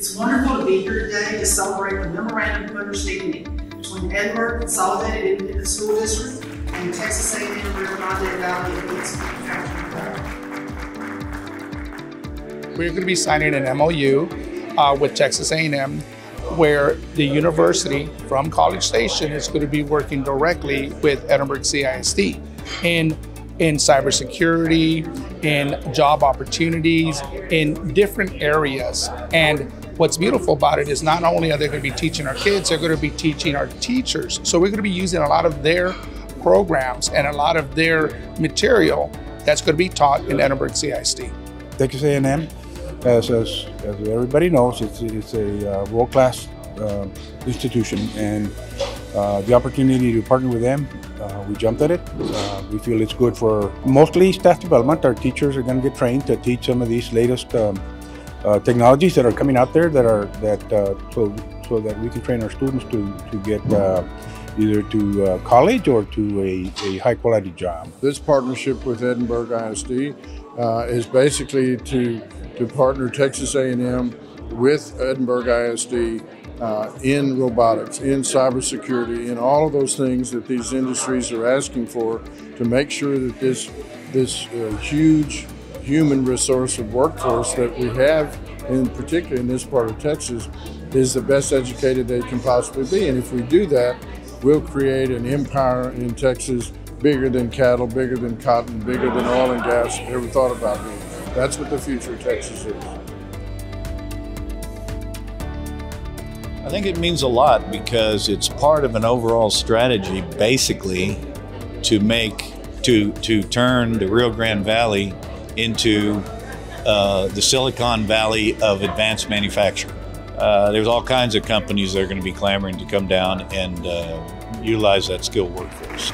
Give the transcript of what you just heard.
It's wonderful to be here today to celebrate the Memorandum of Understanding between Edinburg Consolidated Independent School District and the Texas A&M Rio Grande Valley Advanced Manufacturing. We're going to be signing an MOU with Texas A&M, where the university from College Station is going to be working directly with Edinburg CISD in cybersecurity, in job opportunities, in different areas. And what's beautiful about it is not only are they going to be teaching our kids, they're going to be teaching our teachers. So we're going to be using a lot of their programs and a lot of their material that's going to be taught in Edinburg CISD. Texas A&M, as everybody knows, it's a world-class institution, and the opportunity to partner with them, we jumped at it. We feel it's good for mostly staff development. Our teachers are going to get trained to teach some of these latest technologies that are coming out there so that we can train our students to get either to college or to a high-quality job. This partnership with Edinburg ISD is basically to partner Texas A&M with Edinburg ISD in robotics, in cybersecurity, in all of those things that these industries are asking for, to make sure that this huge human resource of workforce that we have, in particular in this part of Texas, is the best educated they can possibly be. And if we do that, we'll create an empire in Texas bigger than cattle, bigger than cotton, bigger than oil and gas ever thought about being. That's what the future of Texas is. I think it means a lot because it's part of an overall strategy, basically, to turn the Rio Grande Valley into the Silicon Valley of advanced manufacturing. There's all kinds of companies that are going to be clamoring to come down and utilize that skilled workforce.